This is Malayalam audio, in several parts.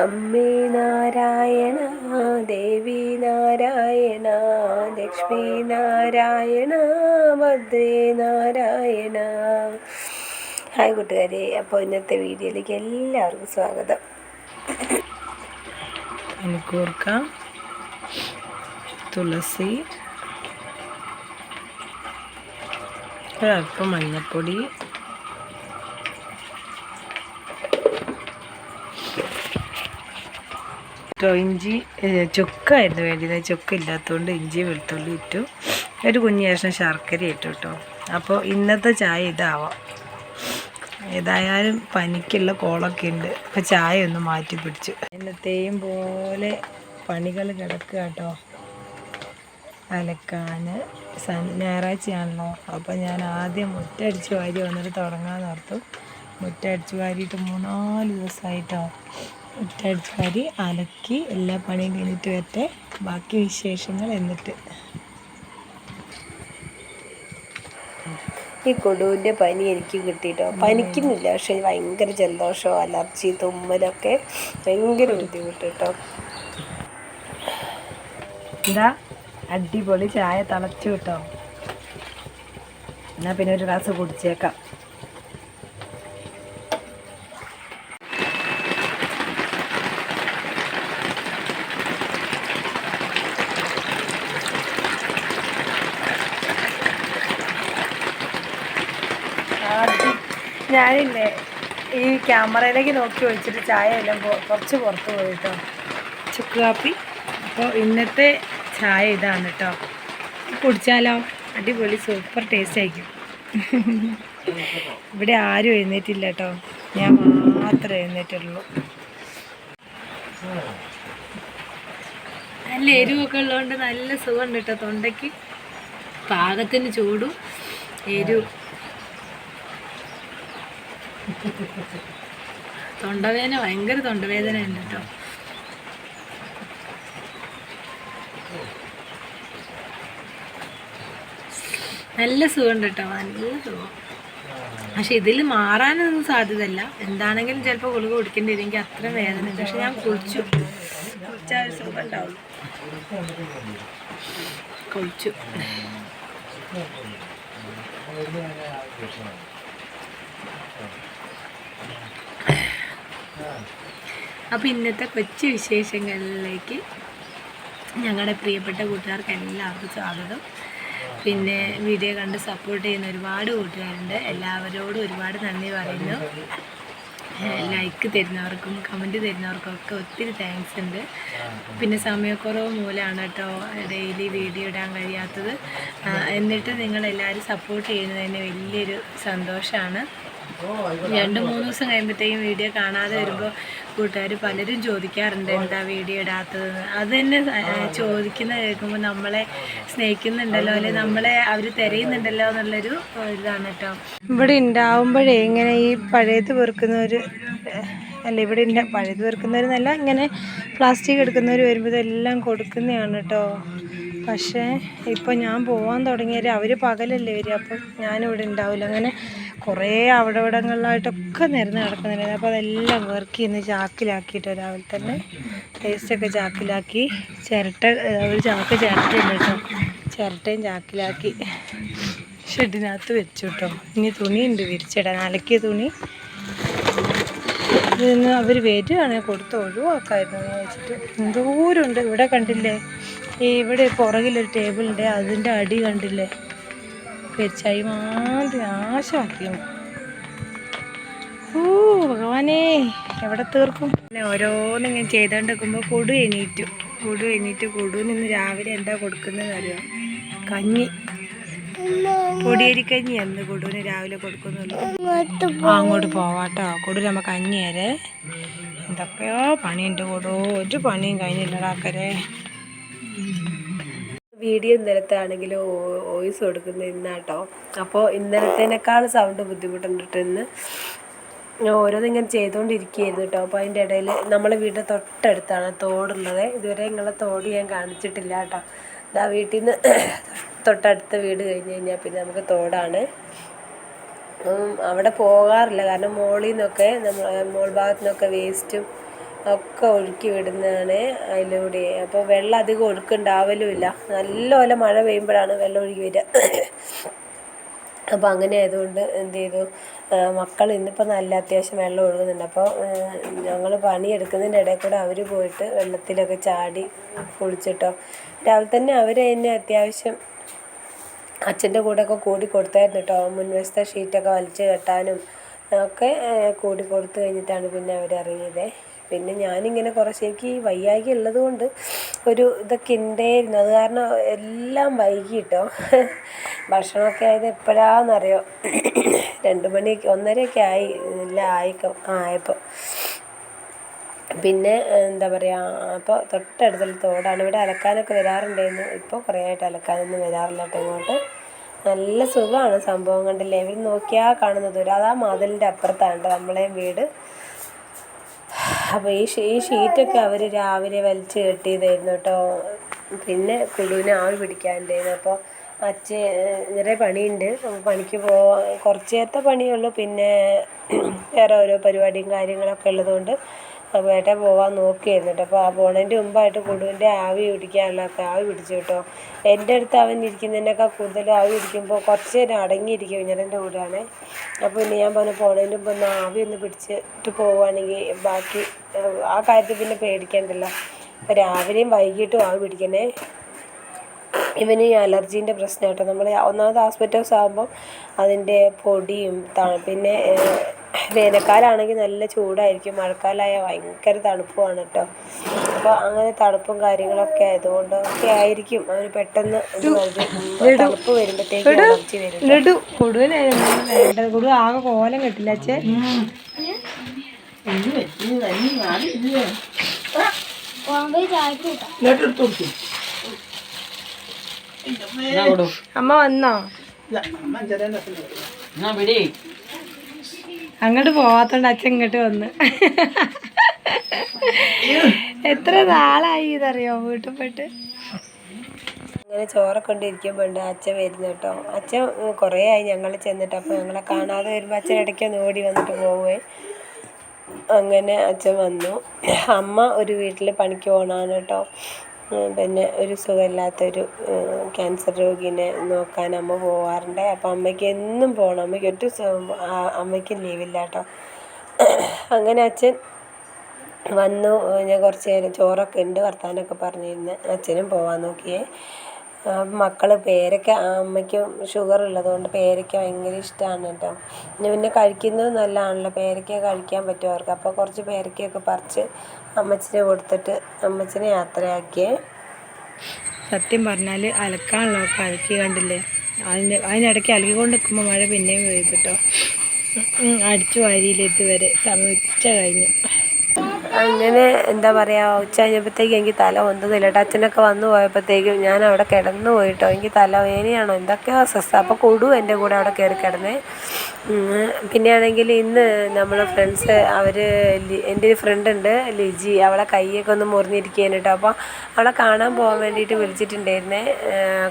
അമ്മേ നാരായണ, ദേവി നാരായണ, ലക്ഷ്മി നാരായണ, ഭദ്രേ നാരായണ. ഹായ് കൂട്ടുകാരെ, അപ്പോൾ ഇന്നത്തെ വീഡിയോയിലേക്ക് എല്ലാവർക്കും സ്വാഗതം. പനിക്കൂർക്ക, തുളസി, ഒരല്പം മഞ്ഞൾപ്പൊടി, ഇഞ്ചി ചുക്കായിരുന്നു വേണ്ടിയത്. ചുക്ക ഇല്ലാത്തതുകൊണ്ട് ഇഞ്ചി വെളുത്തുള്ളി ഇട്ടു, ഒരു കുഞ്ഞ് ശേഷം ശർക്കര ഇട്ടു കേട്ടോ. അപ്പോൾ ഇന്നത്തെ ചായ ഇതാവാം. ഏതായാലും പനിക്കുള്ള കോളൊക്കെ ഉണ്ട്, അപ്പോൾ ചായ ഒന്ന് മാറ്റി പിടിച്ചു. എന്നത്തെയും പോലെ പണികൾ കിടക്കുക കേട്ടോ. അലക്കാൻ ഞായറാഴ്ചയാണല്ലോ, അപ്പോൾ ഞാൻ ആദ്യം മുറ്റടിച്ച് വാരി വന്നിട്ട് തുടങ്ങാമെന്ന് ഓർത്തു. മുറ്റടിച്ച് വാരിയിട്ട് 3-4 ദിവസമായിട്ടോ. മുറ്റടിച്ച് വാരി അലക്കി എല്ലാ പണിയും കഴിഞ്ഞിട്ട് വരട്ടെ, ബാക്കി വിശേഷങ്ങൾ എന്നിട്ട്. ഈ കൊതുവിൻ്റെ പനി എനിക്ക് കിട്ടിയിട്ടോ. പനിക്കുന്നില്ല, പക്ഷേ ഭയങ്കര ജലദോഷമോ അലർജി തുമ്മലൊക്കെ ഭയങ്കര ബുദ്ധിമുട്ട് കേട്ടോ. എന്താ അടിപൊളി ചായ തിളച്ചു കേട്ടോ. എന്നാൽ പിന്നെ ഒരു ഗ്ലാസ് കുടിച്ചേക്കാം. ഞാനില്ലേ ഈ ക്യാമറയിലേക്ക് നോക്കി ഒഴിച്ചിട്ട് ചായ എല്ലാം കുറച്ച് പുറത്ത് പോയി കേട്ടോ. ചുക്ക് കാപ്പി. അപ്പോൾ ഇന്നത്തെ ചായ ഇതാണ് കേട്ടോ. കുടിച്ചാലോ? അടിപൊളി സൂപ്പർ ടേസ്റ്റ് ആയിരിക്കും. ഇവിടെ ആരും എഴുന്നേറ്റില്ല കേട്ടോ, ഞാൻ മാത്രമേ എഴുന്നേറ്റുള്ളൂ. നല്ല എരിവൊക്കെ ഉള്ളതുകൊണ്ട് നല്ല സുഖമുണ്ട് കേട്ടോ തൊണ്ടയ്ക്ക്. പാകത്തിന് ചൂടും എരിവും. തൊണ്ടവേദന, ഭയങ്കര തൊണ്ടവേദന ഉണ്ട് കേട്ടോ. നല്ല സുഖമുണ്ട് കേട്ടോ, നല്ല സുഖം. പക്ഷെ ഇതിൽ മാറാനൊന്നും സാധ്യതയില്ല. എന്താണെങ്കിലും ചിലപ്പോൾ ഗുളിക കുടിക്കേണ്ടി വരും. എനിക്ക് അത്ര വേദന ഉണ്ട്. പക്ഷെ ഞാൻ കുളിച്ചാൽ ഒരു സുഖം ഉണ്ടാവുള്ളൂ. കുളിച്ചു. അപ്പോൾ ഇന്നത്തെ കൊച്ചു വിശേഷങ്ങളിലേക്ക് ഞങ്ങളുടെ പ്രിയപ്പെട്ട കൂട്ടുകാർക്ക് എല്ലാവർക്കും സ്വാഗതം. പിന്നെ വീഡിയോ കണ്ട് സപ്പോർട്ട് ചെയ്യുന്ന ഒരുപാട് കൂട്ടുകാരുണ്ട്. എല്ലാവരോടും ഒരുപാട് നന്ദി പറയുന്നു. ലൈക്ക് തരുന്നവർക്കും കമൻറ്റ് തരുന്നവർക്കും ഒക്കെ ഒത്തിരി താങ്ക്സ് ഉണ്ട്. പിന്നെ സമയക്കുറവ് മൂലമാണ് കേട്ടോ ഡെയിലി വീഡിയോ ഇടാൻ കഴിയാത്തത്. എന്നിട്ട് നിങ്ങളെല്ലാവരും സപ്പോർട്ട് ചെയ്യുന്നതിന് വലിയൊരു സന്തോഷമാണ്. 2-3 ദിവസം കഴിയുമ്പോഴത്തേക്കും വീഡിയോ കാണാതെ വരുമ്പോൾ കൂട്ടുകാർ പലരും ചോദിക്കാറുണ്ട് എന്താ വീഡിയോ ഇടാത്തതെന്ന്. അത് തന്നെ ചോദിക്കുന്ന കേൾക്കുമ്പോൾ നമ്മളെ സ്നേഹിക്കുന്നുണ്ടല്ലോ, അല്ലെങ്കിൽ നമ്മളെ അവർ തിരയുന്നുണ്ടല്ലോ എന്നുള്ളൊരു ഇതാണ് കേട്ടോ. ഇവിടെ ഉണ്ടാവുമ്പോഴേ ഇങ്ങനെ ഈ പഴയത് വെറുക്കുന്നവർ അല്ല, ഇവിടെ പഴയത് വെറുക്കുന്നവരെന്നല്ല, ഇങ്ങനെ പ്ലാസ്റ്റിക് എടുക്കുന്നവർ വരുമ്പോൾ ഇതെല്ലാം കൊടുക്കുന്നതാണ് കേട്ടോ. പക്ഷേ ഇപ്പോൾ ഞാൻ പോകാൻ തുടങ്ങിയാൽ അവർ പകലല്ലേ വരിക, അപ്പം ഞാനിവിടെ ഉണ്ടാവില്ല. അങ്ങനെ കുറേ അവിടെ ഇവിടങ്ങളിലായിട്ടൊക്കെ നിരന്ന് കിടക്കുന്നുണ്ടായിരുന്നു. അപ്പോൾ അതെല്ലാം വെറുക്കി ഇന്ന് ചാക്കിലാക്കിയിട്ട് രാവിലെ തന്നെ ടേസ്റ്റൊക്കെ ചാക്കിലാക്കി, ചിരട്ട ഒരു ചാക്ക് ചിരട്ടയുണ്ട് കേട്ടോ, ചിരട്ടയും ചാക്കിലാക്കി ഷെഡിനകത്ത് വെച്ചു കേട്ടോ. ഇനി തുണിയുണ്ട് വിരിച്ചിടാൻ, അലക്കിയ തുണി. ഇതിന്ന് അവർ വരികയാണെങ്കിൽ കൊടുത്ത് ഒഴിവാക്കായിരുന്നു എന്ന് വെച്ചിട്ട്. എന്തോരമുണ്ട് ഇവിടെ, കണ്ടില്ലേ? ഇവിടെ പുറകിലൊരു ടേബിളുണ്ട്, അതിൻ്റെ അടി കണ്ടില്ലേ? പെരിച്ചായി മാതിരി നാശമാക്കിയോ. ഭഗവാനേ, എവിടെ തീർക്കും? പിന്നെ ഓരോന്നിങ്ങനെ ചെയ്തുകൊണ്ട് നിൽക്കുമ്പോൾ കൊടു എണീറ്റ് കൊടുവിന് ഇന്ന് രാവിലെ എന്താ കൊടുക്കുന്നതെന്ന് അറിയാം? കഞ്ഞി, പൊടിയരിക്കഞ്ഞി എന്ന് കൊടുവിന് രാവിലെ കൊടുക്കുന്നുള്ളൂ. അങ്ങോട്ട് പോവാട്ടോ. കൊടു നമ്മൾ കഞ്ഞി വരെ എന്തൊക്കെയോ പണിയുണ്ട്. കൊടു ഒരു പണിയും കഴിഞ്ഞില്ലടാക്കരെ. വീഡിയോ ഇന്നലത്തെ ആണെങ്കിലും വോയിസ് കൊടുക്കുന്നത് ഇന്നാട്ടോ. അപ്പോൾ ഇന്നലത്തേനേക്കാൾ സൗണ്ട് ബുദ്ധിമുട്ടുണ്ട് ഇന്ന്. ഓരോന്നിങ്ങനെ ചെയ്തുകൊണ്ടിരിക്കുകയായിരുന്നു കേട്ടോ. അപ്പോൾ അതിൻ്റെ ഇടയിൽ നമ്മളെ വീടിൻ്റെ തൊട്ടടുത്താണ് തോടുള്ളത്. ഇതുവരെ നിങ്ങളെ തോട് ഞാൻ കാണിച്ചിട്ടില്ല കേട്ടോ. ഇതാ വീട്ടിൽ നിന്ന് തൊട്ടടുത്ത വീട് കഴിഞ്ഞ് കഴിഞ്ഞാൽ പിന്നെ നമുക്ക് തോടാണ്. അവിടെ പോകാറില്ല, കാരണം മോളിൽ നിന്നൊക്കെ മോൾ ഭാഗത്തു നിന്നൊക്കെ വേസ്റ്റും ഒക്കെ ഒഴുക്കി വിടുന്നതാണ് അതിലൂടെ. അപ്പോൾ വെള്ളം അധികം ഒഴുക്കുണ്ടാവലുമില്ല. നല്ലപോലെ മഴ പെയ്യുമ്പോഴാണ് വെള്ളം ഒഴുകി വരിക. അപ്പോൾ അങ്ങനെ ആയതുകൊണ്ട് എന്ത് ചെയ്തു, മക്കൾ ഇന്നിപ്പോൾ നല്ല അത്യാവശ്യം വെള്ളം ഒഴുകുന്നുണ്ട്. അപ്പോൾ ഞങ്ങൾ പണിയെടുക്കുന്നതിൻ്റെ ഇടയിൽ കൂടെ അവർ പോയിട്ട് വെള്ളത്തിലൊക്കെ ചാടി കുളിച്ചിട്ടോ. രാവിലെ തന്നെ അവർ തന്നെ അത്യാവശ്യം അച്ഛൻ്റെ കൂടെയൊക്കെ കൂടി കൊടുത്തായിരുന്നു കേട്ടോ. മുൻവശത്തെ ഷീറ്റൊക്കെ വലിച്ചു കെട്ടാനും ഒക്കെ കൂടി കൊടുത്തു കഴിഞ്ഞിട്ടാണ് പിന്നെ അവർ ഇറങ്ങിയത്. പിന്നെ ഞാനിങ്ങനെ കുറച്ച് എനിക്ക് ഈ വയ്യായ്ക ഉള്ളത് കൊണ്ട് ഒരു ഇതൊക്കെ ഉണ്ടായിരുന്നു. അത് കാരണം എല്ലാം വൈകി കേട്ടോ. ഭക്ഷണമൊക്കെ ആയത് എപ്പോഴാണെന്നറിയോ, 2 മണി 1:30 ആയി എല്ലാം ആയപ്പോൾ. പിന്നെ എന്താ പറയുക, അപ്പോൾ തൊട്ടടുത്തുള്ള തോടാണ്. ഇവിടെ അലക്കാനൊക്കെ വരാറുണ്ടായിരുന്നു. ഇപ്പോൾ കുറേ ആയിട്ട് അലക്കാനൊന്നും വരാറില്ല കേട്ടോ ഇങ്ങോട്ട്. നല്ല സുഖമാണ് സംഭവം, കണ്ടില്ലേ? ഇവർ നോക്കിയാൽ കാണുന്നത് അതാ മതിലിൻ്റെ അപ്പുറത്താണ് കേട്ടോ നമ്മളെ വീട്. അപ്പോൾ ഈ ഷീറ്റൊക്കെ അവർ രാവിലെ വലിച്ച് കെട്ടിയതായിരുന്നു കേട്ടോ. പിന്നെ കുടുവിന് ആവി പിടിക്കാനുണ്ടായിരുന്നു. അപ്പോൾ അച്ഛൻ നിറയെ പണിയുണ്ട്. പണിക്ക് പോവാൻ കുറച്ച് നേരത്തെ പണിയുള്ളൂ. പിന്നെ വേറെ ഓരോ പരിപാടിയും കാര്യങ്ങളൊക്കെ ഉള്ളതുകൊണ്ട് അപ്പോൾ ഏട്ടൻ പോവാൻ നോക്കിയായിരുന്നു കേട്ടോ. അപ്പോൾ ആ പോണതിൻ്റെ മുമ്പായിട്ട് കുടുവിൻ്റെ ആവി പിടിക്കാനുള്ളതൊക്കെ ആവി പിടിച്ചു കേട്ടോ. എൻ്റെ അടുത്ത് അവൻ ഇരിക്കുന്നതിനേക്കാൾ കൂടുതൽ ആവി പിടിക്കുമ്പോൾ കുറച്ച് നേരം അടങ്ങിയിരിക്കും കുഞ്ഞിൻ്റെ കൂടെയാണ്. അപ്പോൾ പിന്നെ ഞാൻ പറഞ്ഞു പോണതിൻ്റെ മുമ്പ് ഒന്ന് ആവി ഒന്ന് പിടിച്ചിട്ട് പോവുകയാണെങ്കിൽ ബാക്കി ആ കാര്യത്തിൽ പിന്നെ പേടിക്കേണ്ടല്ലോ. അപ്പോൾ രാവിലെയും വൈകിട്ടും ആവി പിടിക്കണേ. ഇവന് ഈ അലർജീൻ്റെ പ്രശ്നം കേട്ടോ. നമ്മൾ ഒന്നാമത് ആസ്പെറ്റോസ് ആകുമ്പം അതിൻ്റെ പൊടിയും പിന്നെ വേനൽക്കാലമാണെങ്കിൽ നല്ല ചൂടായിരിക്കും, മഴക്കാലമായാൽ ഭയങ്കര തണുപ്പുമാണ് കേട്ടോ. അപ്പോൾ അങ്ങനെ തണുപ്പും കാര്യങ്ങളൊക്കെ ആയതുകൊണ്ടൊക്കെ ആയിരിക്കും അവന് പെട്ടെന്ന് തണുപ്പ് വരുമ്പോഴത്തേക്കും അലർജി വരും. കൊടു ആകെ കോലം കെട്ടില്ല അച്ഛൻ. അമ്മ വന്നോ? അങ്ങോട്ട് പോവാത്തോണ്ട് അച്ഛൻ ഇങ്ങോട്ട് വന്ന്. എത്ര നാളായി ഇതറിയോ വീട്ടിൽ പോയിട്ട്. അങ്ങനെ ചോറൊക്കെ കൊണ്ടിരിക്കുമ്പോൾ അച്ഛൻ വരുന്നു കേട്ടോ. അച്ഛൻ കുറേ ആയി ഞങ്ങൾ ചെന്നിട്ട്. അപ്പോൾ ഞങ്ങളെ കാണാതെ വരുമ്പോൾ അച്ഛൻ ഇടയ്ക്കൊന്ന് ഓടി വന്നിട്ട് പോവേ. അങ്ങനെ അച്ഛൻ വന്നു. അമ്മ ഒരു വീട്ടിൽ പണിക്ക് പോകണമാണ് കേട്ടോ. പിന്നെ ഒരു സുഖമില്ലാത്തൊരു ക്യാൻസർ രോഗീനെ നോക്കാൻ അമ്മ പോവാറുണ്ട്. അപ്പോൾ അമ്മയ്ക്ക് എന്നും പോകണം. അമ്മയ്ക്കും ലീവില്ല കേട്ടോ. അങ്ങനെ അച്ഛൻ വന്നു. ഞാൻ കുറച്ച് നേരം ചോറൊക്കെ ഉണ്ട് വർത്താനമൊക്കെ പറഞ്ഞിരുന്ന് അച്ഛനും പോകാൻ നോക്കിയേ. മക്കൾ പേരയ്ക്ക, അമ്മയ്ക്കും ഷുഗർ ഉള്ളതുകൊണ്ട് പേരയ്ക്ക ഭയങ്കര ഇഷ്ടമാണ് കേട്ടോ. പിന്നെ കഴിക്കുന്നത് നല്ലതാണല്ലോ, പേരയ്ക്ക കഴിക്കാൻ പറ്റും അവർക്ക്. അപ്പോൾ കുറച്ച് പേരയ്ക്കയൊക്കെ പറിച്ച് അമ്മച്ചിനെ കൊടുത്തിട്ട് അമ്മച്ചിനെ യാത്രയാക്കിയേ. സത്യം പറഞ്ഞാൽ അലക്കാനുള്ളതൊക്കെ അലക്കി കണ്ടില്ലേ. അതിനിടയ്ക്ക് അലക്കിക്കൊണ്ട് നിൽക്കുമ്പോൾ മഴ പിന്നെയും പെയ്തിട്ടോ. അടിച്ചു വാരിയില്ല ഇതുവരെ. ഉച്ച കഴിഞ്ഞു. അങ്ങനെ എന്താ പറയുക, ഉച്ച കഴിഞ്ഞപ്പോഴത്തേക്കും എനിക്ക് തല ഒന്നുന്നില്ല കേട്ടോ. അച്ഛനൊക്കെ വന്നു പോയപ്പോഴത്തേക്കും ഞാൻ അവിടെ കിടന്നു പോയിട്ടോ. എനിക്ക് തലവേദനയാണോ എന്തൊക്കെയോ അസ്വസ്ഥ. അപ്പോൾ കൊടു എൻ്റെ കൂടെ അവിടെ കയറി കിടന്നേ. പിന്നെ ആണെങ്കിൽ ഇന്ന് നമ്മൾ ഫ്രണ്ട്സ് എൻ്റെ ഒരു ഫ്രണ്ട് ഉണ്ട് ലിജി, അവളെ കൈയൊക്കെ ഒന്ന് മുറിഞ്ഞിരിക്കുകയാണ് കേട്ടോ. അപ്പോൾ അവളെ കാണാൻ പോകാൻ വേണ്ടിയിട്ട് വിളിച്ചിട്ടുണ്ടായിരുന്നേ.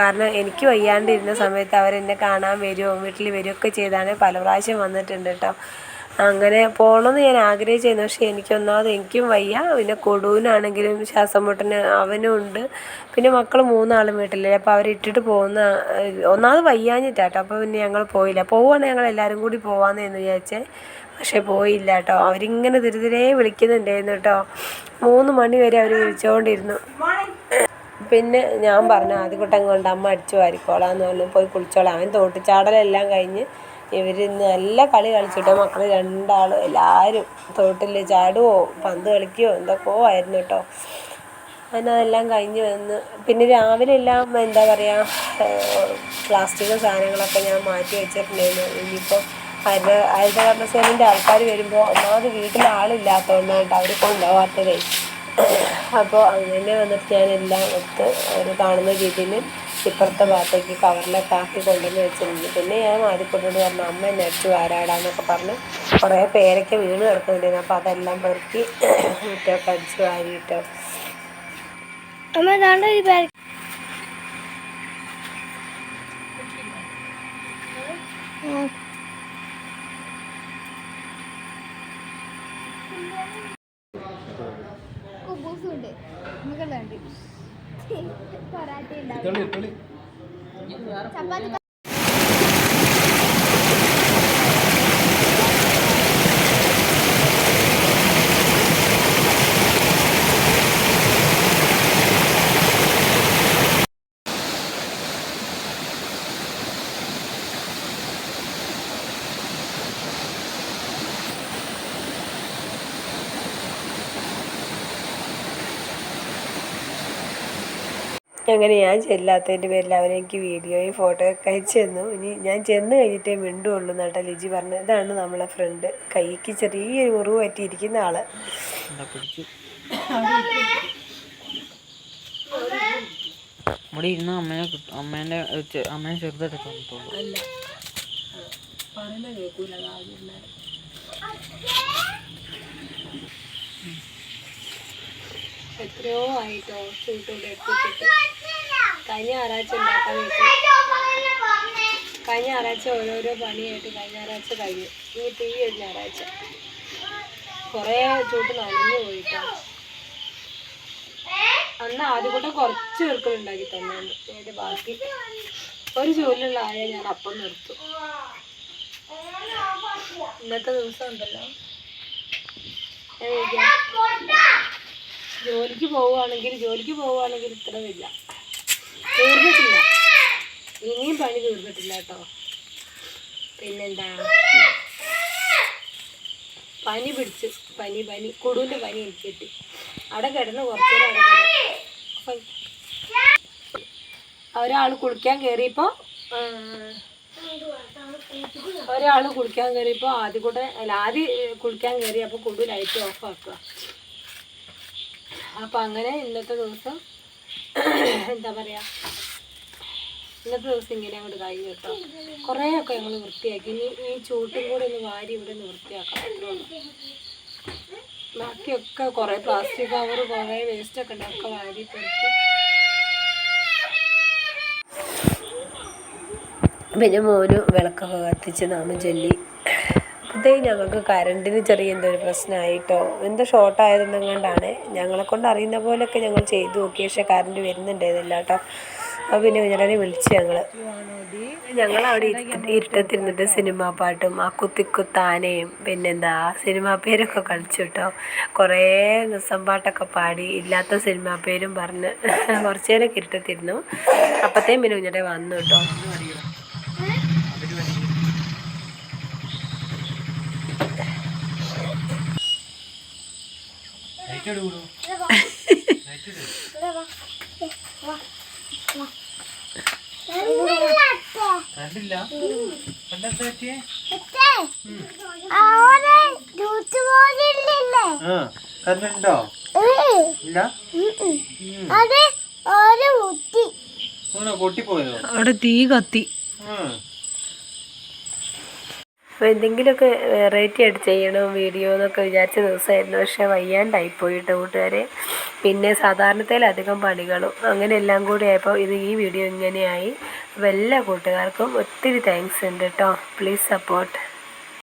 കാരണം എനിക്ക് വയ്യാണ്ടിരുന്ന സമയത്ത് അവരെന്നെ കാണാൻ വരുമോ വീട്ടിൽ വരികയൊക്കെ ചെയ്താണ് പല പ്രാവശ്യം വന്നിട്ടുണ്ട് കേട്ടോ. അങ്ങനെ പോകണമെന്ന് ഞാൻ ആഗ്രഹിച്ചിരുന്നു. പക്ഷേ എനിക്കും വയ്യ. പിന്നെ കൊടുവിനാണെങ്കിലും ശ്വാസം മുട്ടന് അവനും ഉണ്ട്. പിന്നെ മക്കൾ 3 ആളും വീട്ടിലില്ല. അപ്പോൾ അവരിട്ടിട്ട് ഒന്നാമത് വയ്യാഞ്ഞിട്ടാട്ടോ. അപ്പോൾ പിന്നെ ഞങ്ങൾ പോയില്ല. പോവുകയാണെങ്കിൽ ഞങ്ങൾ എല്ലാവരും കൂടി പോകാമെന്ന് വിചാരിച്ചേ. പക്ഷേ പോയില്ല കേട്ടോ. അവരിങ്ങനെ തിരിതിരേ വിളിക്കുന്നുണ്ടായിരുന്നു കേട്ടോ. 3 മണി വരെ അവർ വിളിച്ചുകൊണ്ടിരുന്നു. പിന്നെ ഞാൻ പറഞ്ഞു ആദ്യകൂട്ടം കൊണ്ട് അമ്മ അടിച്ചു വാരിക്കോളാന്ന് പറഞ്ഞു. പോയി കുളിച്ചോളാം. അവൻ തോട്ടിച്ചാടലെല്ലാം കഴിഞ്ഞ് ഇവർ നല്ല കളി കളിച്ചിട്ടോ. മക്കൾ 2 ആളും എല്ലാവരും തോട്ടിൽ ചാടുവോ പന്ത് കളിക്കുകയോ എന്തൊക്കെയോ ആയിരുന്നു കേട്ടോ. അങ്ങനെ അതെല്ലാം കഴിഞ്ഞ് വന്ന് പിന്നെ രാവിലെ എല്ലാം എന്താ പറയുക പ്ലാസ്റ്റിക്കും സാധനങ്ങളൊക്കെ ഞാൻ മാറ്റി വെച്ചിട്ടുണ്ടായിരുന്നു. ഇനിയിപ്പോൾ ഹരിതകർമ്മസേനൻ്റെ ആൾക്കാർ വരുമ്പോൾ ഒന്നാമത് വീട്ടിൽ ആളില്ലാത്തതുകൊണ്ടാണ് അവർ കൊണ്ടുപോകാത്തതേ. അപ്പോൾ അങ്ങനെ വന്നിട്ട് ഞാനെല്ലാം എടുത്ത് അവർ കാണുന്ന രീതിയിൽ ഇപ്പുറത്തെ ഭാഗത്തേക്ക് കവറിലൊക്കെ ആക്കി കൊണ്ടുവന്ന് വെച്ചിട്ടുണ്ട്. പിന്നെ ഞാൻ ആദ്യക്കൊണ്ടോട് പറഞ്ഞു അമ്മ എന്നെ അടിച്ചു വാരാടാന്നൊക്കെ പറഞ്ഞ് കുറേ പേരൊക്കെ വീണ് കിടക്കുന്നുണ്ടായിരുന്നു. അപ്പോൾ അതെല്ലാം പെറുക്കി മുറ്റമൊക്കെ അടിച്ച് വാരിയിട്ടോ. സമൂസ ഉണ്ട് നമുക്കുണ്ട് പൊറാട്ട ഉണ്ടാവും ചപ്പാത്തി അങ്ങനെ ഞാൻ ചെല്ലാത്തതിൻ്റെ പേരിൽ അവരെനിക്ക് വീഡിയോയും ഫോട്ടോയൊക്കെ അയച്ചു തന്നു. ഇനി ഞാൻ ചെന്ന് കഴിഞ്ഞിട്ടേ മിണ്ടുള്ളൂ എന്നാട്ടോ ലിജി പറഞ്ഞു. ഇതാണ് നമ്മളെ ഫ്രണ്ട്, കൈക്ക് ചെറിയൊരു മുറിവ് പറ്റിയിരിക്കുന്ന ആള്. ഇവിടെ ഇരുന്ന് അമ്മേനെ ചെറുതായിട്ട് തോന്നത്തുള്ളൂ. അല്ല പറയുന്ന കേൾക്കൂല. എത്രയോ ആയിട്ടോ ചൂട്ടുകൊണ്ട് എടുത്തിട്ട് കഴിഞ്ഞ ഞായറാഴ്ച ഉണ്ടാക്കാൻ വെച്ചു. കഴിഞ്ഞ ഞായറാഴ്ച ഓരോരോ പണിയായിട്ട് കഴിഞ്ഞ ഞായറാഴ്ച കഴിഞ്ഞു. ഇനിയിപ്പോൾ ഈ ഒരു ഞായറാഴ്ച കുറേ ചൂട്ട് നനഞ്ഞു പോയിട്ടോ. അന്ന് ആദ്യം കൂടെ കുറച്ച് പേർക്കുണ്ടാക്കി തന്നെയാണ്. അതിൻ്റെ ബാക്കി ഒരു ജോലിയുള്ള ആയ ഞാൻ അപ്പം നിർത്തും. ഇന്നത്തെ ദിവസം ഉണ്ടല്ലോ ജോലിക്ക് പോവുകയാണെങ്കിൽ ഇത്രയില്ല, തീർന്നിട്ടില്ല, ഇനിയും പണി തീർന്നിട്ടില്ല കേട്ടോ. പിന്നെന്താ പനി പിടിച്ച് പനി കുടുവിൻ്റെ പനി എനിക്ക് കിട്ടി. അവിടെ കിടന്ന് കുറച്ചേരം അവിടെ കിടന്നു. ഒരാൾ കുളിക്കാൻ കയറിയപ്പോൾ ആദ്യം കുളിക്കാൻ കയറി. അപ്പോൾ കുടു ലൈറ്റ് ഓഫ് ആക്കുക. അപ്പം അങ്ങനെ ഇന്നത്തെ ദിവസം എന്താ പറയുക, ഇന്നത്തെ ദിവസം ഇങ്ങനെ അങ്ങോട്ട് കഴിഞ്ഞു കേട്ടോ. കുറേയൊക്കെ ഞങ്ങൾ വൃത്തിയാക്കി. ഇനി ഈ ചൂട്ടും കൂടെ ഒന്ന് വാരി ഇവിടെ നിന്ന് വൃത്തിയാക്കാം. ബാക്കിയൊക്കെ കുറേ പ്ലാസ്റ്റിക് കവർ, കുറേ വേസ്റ്റൊക്കെ ഉണ്ട്, ഒക്കെ വാരി പെറുക്കി. പിന്നെ മോന് വിളക്കൊക്കെ കത്തിച്ച് നാമം ചൊല്ലി. അപ്പോഴത്തേക്കും ഞങ്ങൾക്ക് കറണ്ടിന് ചെറിയ എന്തോ ഒരു പ്രശ്നമായിട്ടോ, എന്തോ ഷോർട്ടായതെന്നുകൊണ്ടാണ്. ഞങ്ങളെക്കൊണ്ട് അറിയുന്ന പോലെയൊക്കെ ഞങ്ങൾ ചെയ്തു നോക്കി. പക്ഷേ കറണ്ട് വരുന്നുണ്ടായിരുന്നില്ല കേട്ടോ. അപ്പോൾ പിന്നെ ഉടനെ വിളിച്ച് ഞങ്ങളവിടെ ഇരുട്ടത്തിരുന്നിട്ട് സിനിമാ പാട്ടും ആ കുത്തിക്കുത്താനയും പിന്നെന്താ സിനിമാ പേരൊക്കെ കളിച്ചു കേട്ടോ. കുറേ ദിവസം പാട്ടൊക്കെ പാടി ഇല്ലാത്ത സിനിമാ പേരും പറഞ്ഞ് കുറച്ച് നേരമൊക്കെ ഇരുട്ടത്തിരുന്നു. അപ്പോഴത്തേക്കും പിന്നെ ഉടനെ വന്നു കേട്ടോ. അവിടെ തീ കത്തി. അപ്പോൾ എന്തെങ്കിലുമൊക്കെ വെറൈറ്റി ആയിട്ട് ചെയ്യണം വീഡിയോ എന്നൊക്കെ വിചാരിച്ച ദിവസമായിരുന്നു. പക്ഷേ വയ്യാണ്ടായിപ്പോയിട്ട് കൂട്ടുകാരെ. പിന്നെ സാധാരണത്തിലധികം പണികളും അങ്ങനെ എല്ലാം കൂടി ആയപ്പോൾ ഈ വീഡിയോ ഇങ്ങനെയായി. അപ്പോൾ എല്ലാ കൂട്ടുകാർക്കും ഒത്തിരി താങ്ക്സ് ഉണ്ട് കേട്ടോ. Please support.